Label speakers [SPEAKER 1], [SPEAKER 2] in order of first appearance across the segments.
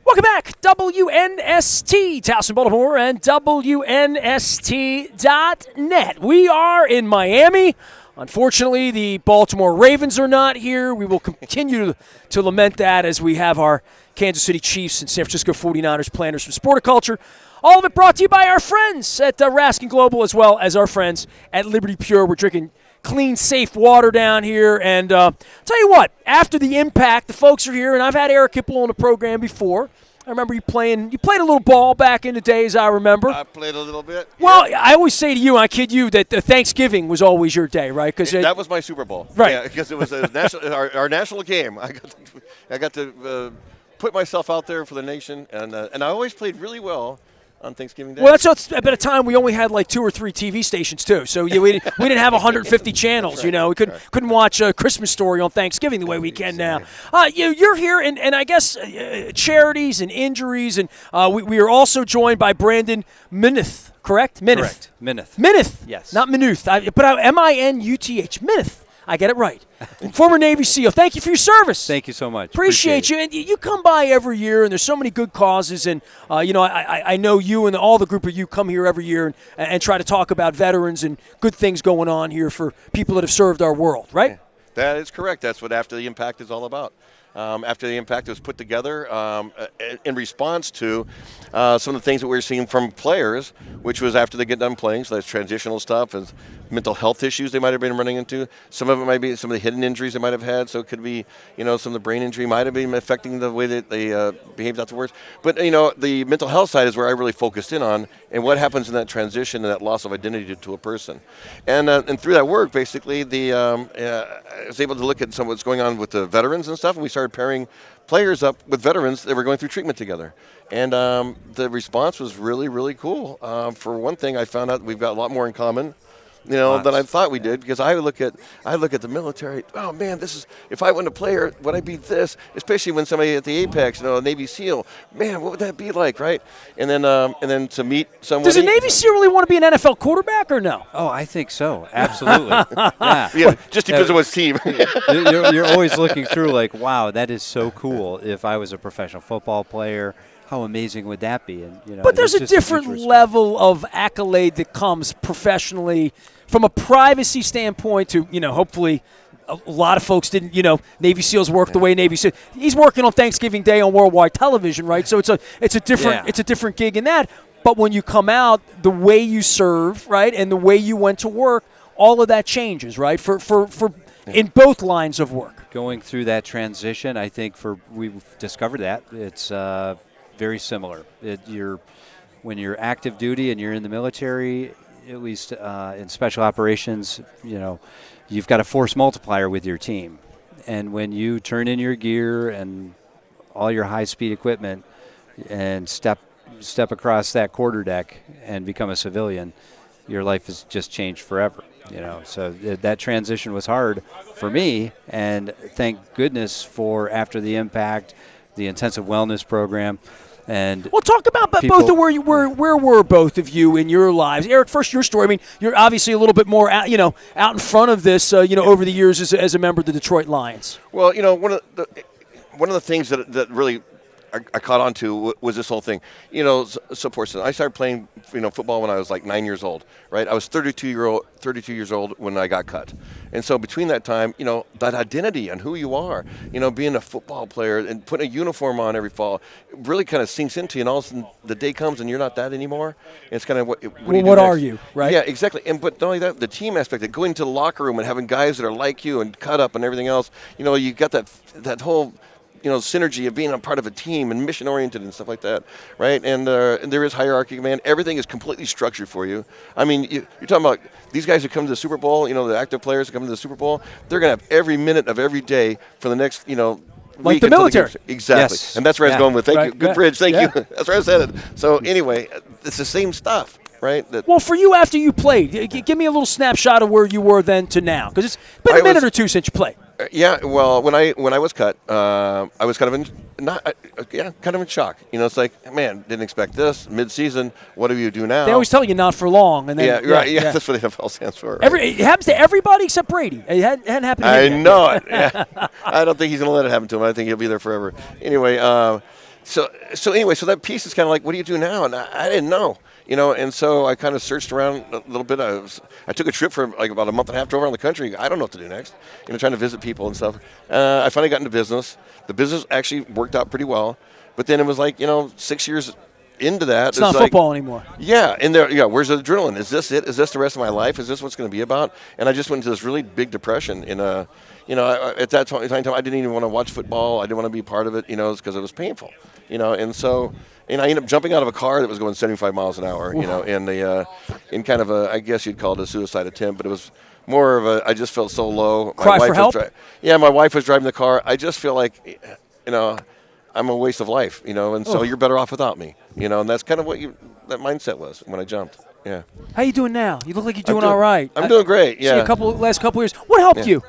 [SPEAKER 1] Welcome back, WNST, Towson, Baltimore, and WNST.net. We are in Miami. Unfortunately, the Baltimore Ravens are not here. We will continue to lament that as we have our Kansas City Chiefs and San Francisco 49ers planners from Sporticulture. All of it brought to you by our friends at Raskin Global as well as our friends at Liberty Pure. We're drinking clean, safe water down here. And tell you what, after the impact, the folks are here, and I've had Eric Hipple on the program before. I remember you played a little ball back in the days, I remember.
[SPEAKER 2] I played a little bit.
[SPEAKER 1] Well, yeah. I always say to you, I kid you, that Thanksgiving was always your day, right?
[SPEAKER 2] That was my Super Bowl.
[SPEAKER 1] Right.
[SPEAKER 2] Yeah, because it was our national game. I got to put myself out there for the nation, and I always played really well on Thanksgiving Day.
[SPEAKER 1] Well, that's at a time we only had like 2 or 3 TV stations too, so we didn't have 150 channels. Right. You know, we couldn't watch a Christmas Story on Thanksgiving the way we can now. You're here, and I guess charities and injuries, and we are also joined by Brandon Minuth. Correct? Minuth.
[SPEAKER 3] Correct. Minuth.
[SPEAKER 1] Minuth.
[SPEAKER 3] Yes.
[SPEAKER 1] Not Minuth. But M-I-N-U-T-H. Minuth. I get it right. Former Navy SEAL. Thank you for your service.
[SPEAKER 3] Thank you so much.
[SPEAKER 1] Appreciate you. And you come by every year, and there's so many good causes. And, I know you and all the group of you come here every year and try to talk about veterans and good things going on here for people that have served our world, right?
[SPEAKER 2] That is correct. That's what After the Impact is all about. After the Impact was put together in response to some of the things that we were seeing from players, which was after they get done playing, so that's transitional stuff and mental health issues they might have been running into. Some of it might be some of the hidden injuries they might have had, so it could be, some of the brain injury might have been affecting the way that they behaved afterwards. But, the mental health side is where I really focused in on, and what happens in that transition and that loss of identity to a person. And through that work, basically, I was able to look at some of what's going on with the veterans and stuff, and we started pairing players up with veterans that were going through treatment together. And the response was really, really cool. For one thing, I found out we've got a lot more in common, than I thought we did, because I look at the military. Oh man, if I wasn't a player, would I be this? Especially when somebody at the Apex, a Navy SEAL, man, what would that be like, right? And then to meet someone.
[SPEAKER 1] Does a Navy SEAL really want to be an NFL quarterback or no?
[SPEAKER 3] Oh, I think so. Absolutely.
[SPEAKER 2] Yeah, just because of his team.
[SPEAKER 3] You're always looking through like, wow, that is so cool. If I was a professional football player, how amazing would that be? And
[SPEAKER 1] but there's a different level of accolade that comes professionally from a privacy standpoint to, hopefully a lot of folks didn't, Navy SEALs work the way Navy SEALs. He's working on Thanksgiving Day on worldwide television, right? So it's a different gig in that. But when you come out, the way you serve, right, and the way you went to work, all of that changes, right, for in both lines of work.
[SPEAKER 3] Going through that transition, I think we've discovered that it's very similar. When you're active duty and you're in the military, at least in special operations, you've got a force multiplier with your team. And when you turn in your gear and all your high-speed equipment and step across that quarterdeck and become a civilian, your life has just changed forever. So that transition was hard for me, and thank goodness for After the Impact, the intensive wellness program. And
[SPEAKER 1] well, talk about both of where were both of you in your lives. Eric, first your story. I mean, you're obviously a little bit more out in front of this, over the years as a member of the Detroit Lions.
[SPEAKER 2] Well, one of the things that really I caught on to was this whole thing, support system. I started playing, football when I was like 9 years old, right? I was 32 years old when I got cut. And so between that time, that identity and who you are, being a football player and putting a uniform on every fall really kind of sinks into you. And all of a sudden the day comes and you're not that anymore. And it's kind of what
[SPEAKER 1] are you, right?
[SPEAKER 2] Yeah, exactly. But not only that, the team aspect, of going to the locker room and having guys that are like you and cut up and everything else, you got that whole synergy of being a part of a team and mission-oriented and stuff like that, right? And there is hierarchy, man. Everything is completely structured for you. I mean, you're talking about these guys who come to the Super Bowl, the active players who come to the Super Bowl, they're going to have every minute of every day for the next,
[SPEAKER 1] like the military.
[SPEAKER 2] Exactly. Yes. And that's where I was going with. Thank you. Good bridge. Thank you. That's where I was headed. So anyway, it's the same stuff. Right.
[SPEAKER 1] Well, for you after you played, give me a little snapshot of where you were then to now, because it's been a minute or two since you played.
[SPEAKER 2] Yeah. Well, when I was cut, I was kind of in shock. It's like, man, didn't expect this mid-season. What do you do now?
[SPEAKER 1] They always tell you not for long, and then
[SPEAKER 2] right. Yeah, that's what NFL stands for. Right?
[SPEAKER 1] It happens to everybody except Brady. It hadn't happened to him
[SPEAKER 2] I know it. Yeah. I don't think he's going to let it happen to him. I think he'll be there forever. Anyway. So anyway, so that piece is kind of like, what do you do now? And I didn't know, and so I kind of searched around a little bit. I took a trip for like about a month and a half, drove around the country. I don't know what to do next, trying to visit people and stuff. I finally got into business. The business actually worked out pretty well, but then it was like, 6 years into that.
[SPEAKER 1] It's not
[SPEAKER 2] like,
[SPEAKER 1] football anymore.
[SPEAKER 2] Yeah, and where's the adrenaline? Is this it? Is this the rest of my life? Is this what's going to be about? And I just went into this really big depression. At that time, I didn't even want to watch football. I didn't want to be part of it, because it was painful, And so, I ended up jumping out of a car that was going 75 miles an hour, in kind of a, I guess you'd call it a suicide attempt, but it was more of a, I just felt so low.
[SPEAKER 1] Cry for help?
[SPEAKER 2] My wife was driving the car. I just feel like, I'm a waste of life, and so you're better off without me, and that's kind of what that mindset was when I jumped. Yeah.
[SPEAKER 1] How you doing now? You look like you're doing all right.
[SPEAKER 2] I'm doing great. Yeah.
[SPEAKER 1] See last couple years. What helped you?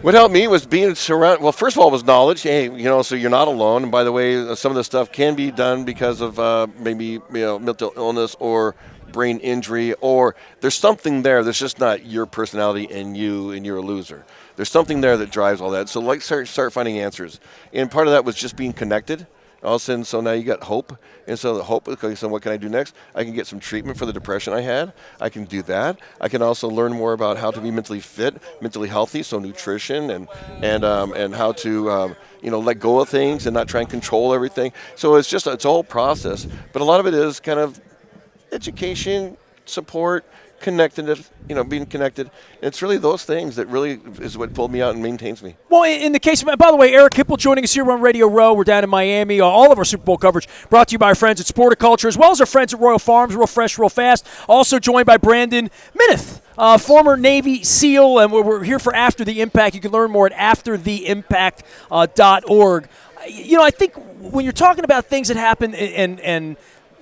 [SPEAKER 2] What helped me was being surrounded. Well, first of all, was knowledge. Hey, so you're not alone. And by the way, some of this stuff can be done because of maybe mental illness or brain injury, or there's something there that's just not your personality and you're a loser. There's something there that drives all that. So start finding answers. And part of that was just being connected. All of a sudden, so now you got hope. And so the hope, okay, so what can I do next? I can get some treatment for the depression I had. I can do that. I can also learn more about how to be mentally fit, mentally healthy, so nutrition and how to let go of things and not try and control everything. So it's a whole process. But a lot of it is kind of education, support, connectedness, being connected. And it's really those things that really is what pulled me out and maintains me.
[SPEAKER 1] Well, in the case of, by the way, Eric Hipple joining us here on Radio Row. We're down in Miami. All of our Super Bowl coverage brought to you by our friends at Sporticulture, as well as our friends at Royal Farms, real fresh, real fast. Also joined by Brandon Mineth, former Navy SEAL, and we're here for After the Impact. You can learn more at aftertheimpact.org. I think when you're talking about things that happen and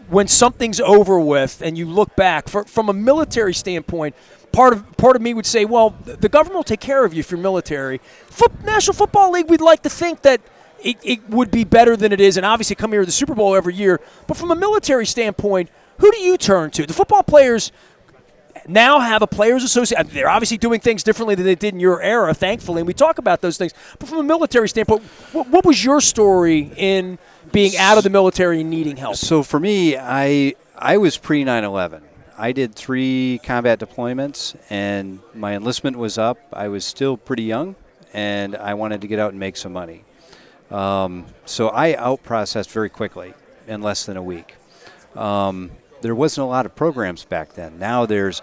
[SPEAKER 1] when something's over with and you look back, from a military standpoint, part of me would say, well, the government will take care of you if you're military. National Football League, we'd like to think that it would be better than it is, and obviously come here to the Super Bowl every year. But from a military standpoint, who do you turn to? The football players now have a players association. They're obviously doing things differently than they did in your era, thankfully, and we talk about those things. But from a military standpoint, what was your story in being out of the military and needing help?
[SPEAKER 3] So for me, I was pre 9/11. I did 3 combat deployments, and my enlistment was up. I was still pretty young, and I wanted to get out and make some money. So I out-processed very quickly in less than a week. There wasn't a lot of programs back then. Now there's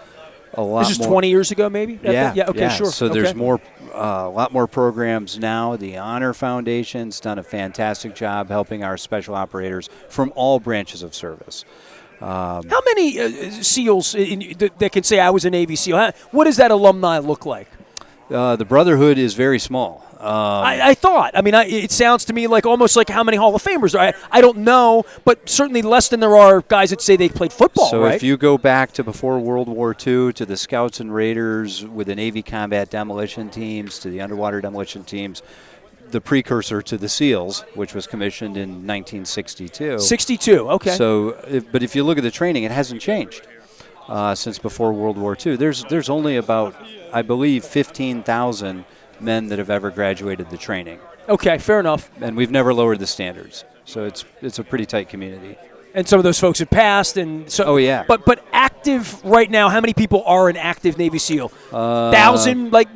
[SPEAKER 3] a lot more.
[SPEAKER 1] This is 20 years ago, maybe?
[SPEAKER 3] Yeah.
[SPEAKER 1] Okay, sure.
[SPEAKER 3] So there's a lot more programs now. The Honor Foundation's done a fantastic job helping our special operators from all branches of service.
[SPEAKER 1] How many SEALs that can say I was a Navy SEAL? What does that alumni look like?
[SPEAKER 3] The Brotherhood is very small.
[SPEAKER 1] I thought. I mean, it sounds to me like almost like how many Hall of Famers are. I don't know, but certainly less than there are guys that say they played football,
[SPEAKER 3] so
[SPEAKER 1] right?
[SPEAKER 3] If you go back to before World War II, to the Scouts and Raiders, with the Navy combat demolition teams, to the underwater demolition teams, the precursor to the SEALs, which was commissioned in 1962.
[SPEAKER 1] 62, okay.
[SPEAKER 3] So, but if you look at the training, it hasn't changed since before World War II. There's only about, I believe, 15,000 men that have ever graduated the training.
[SPEAKER 1] Okay, fair enough.
[SPEAKER 3] And we've never lowered the standards. So it's a pretty tight community.
[SPEAKER 1] And some of those folks have passed, and so.
[SPEAKER 3] Oh yeah.
[SPEAKER 1] But active right now, how many people are an active Navy SEAL? 1,000, like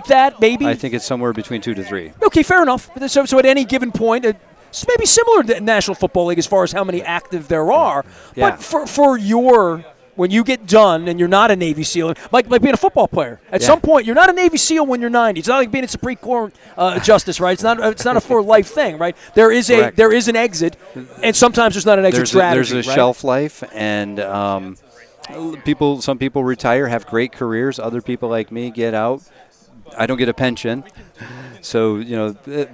[SPEAKER 1] that, maybe.
[SPEAKER 3] I think it's somewhere between 2 to 3.
[SPEAKER 1] Okay, fair enough. So at any given point, it's maybe similar to the National Football League as far as how many active there are.
[SPEAKER 3] Yeah.
[SPEAKER 1] But for your. When you get done and you're not a Navy SEAL, like being a football player, at some point you're not a Navy SEAL when you're 90. It's not like being a Supreme Court justice, right? It's not a for life thing, right? There is an exit, and sometimes there's not an exit strategy.
[SPEAKER 3] There's a shelf life, and some people retire, have great careers. Other people like me get out. I don't get a pension. So,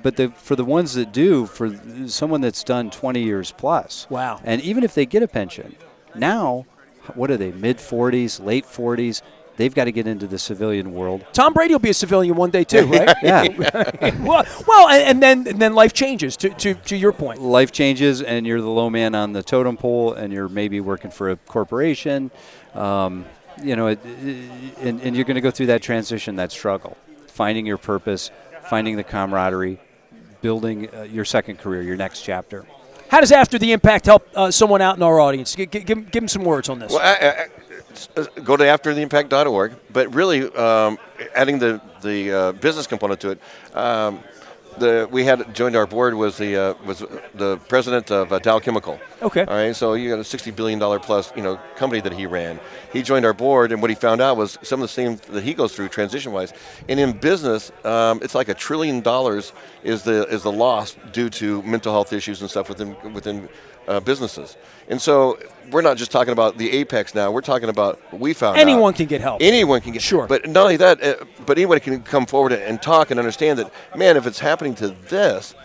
[SPEAKER 3] but for the ones that do, for someone that's done 20 years plus.
[SPEAKER 1] Wow.
[SPEAKER 3] And even if they get a pension, now, what are they, mid-40s, late 40s? They've got to get into the civilian world.
[SPEAKER 1] Tom Brady will be a civilian one day too, right?
[SPEAKER 3] Yeah.
[SPEAKER 1] well, and then life changes. To your point,
[SPEAKER 3] life changes, and you're the low man on the totem pole, and you're maybe working for a corporation. And you're going to go through that transition, that struggle, finding your purpose, finding the camaraderie, building your second career, your next chapter.
[SPEAKER 1] How does After the Impact help someone out in our audience? Give them some words on this.
[SPEAKER 2] Well, go to aftertheimpact.org, but really adding the business component to it. We had joined our board was the president of Dow Chemical.
[SPEAKER 1] Okay.
[SPEAKER 2] All right. So you got a $60 billion plus company that he ran. He joined our board, and what he found out was some of the things that he goes through transition wise. And in business, it's like $1 trillion is the loss due to mental health issues and stuff within businesses. And so we're not just talking about the apex now. We're talking about what we found out.
[SPEAKER 1] Anyone can get help.
[SPEAKER 2] Anyone can get
[SPEAKER 1] Sure.
[SPEAKER 2] But not only that, but anyone can come forward and talk and understand that, man, if it's happening to this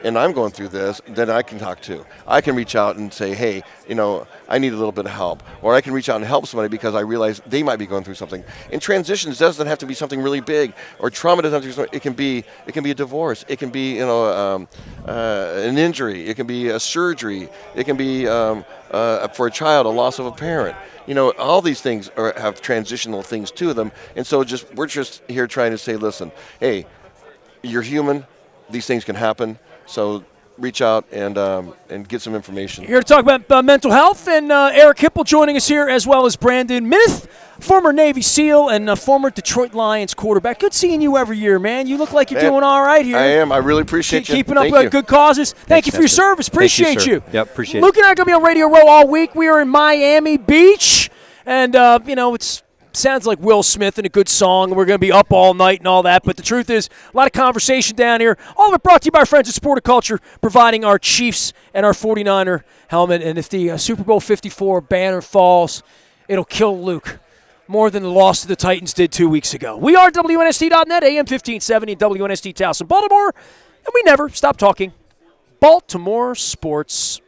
[SPEAKER 2] and I'm going through this, then I can talk too. I can reach out and say, hey, I need a little bit of help. Or I can reach out and help somebody because I realize they might be going through something. And transitions doesn't have to be something really big, or trauma doesn't have to be something. It can be a divorce. It can be an injury. It can be a surgery. It can be for a child, a loss of a parent. All these things have transitional things to them. And so we're just here trying to say, listen, hey, you're human. These things can happen. So reach out and get some information.
[SPEAKER 1] Here to talk about mental health, and Eric Hipple joining us here, as well as Brandon Minith, former Navy SEAL and former Detroit Lions quarterback. Good seeing you every year, man. You look like you're doing all right here.
[SPEAKER 2] I am. I really appreciate you.
[SPEAKER 1] Keeping up good causes. Thank you for your service. Appreciate you.
[SPEAKER 3] Yep, appreciate it.
[SPEAKER 1] Luke and I are going to be on Radio Row all week. We are in Miami Beach, and, it's sounds like Will Smith and a good song, and we're going to be up all night and all that. But the truth is, a lot of conversation down here. All of it brought to you by our friends at Sporticulture, providing our Chiefs and our 49er helmet. And if the Super Bowl 54 banner falls, it'll kill Luke more than the loss to the Titans did 2 weeks ago. We are WNST.net, AM 1570, WNST Towson, Baltimore, and we never stop talking Baltimore sports.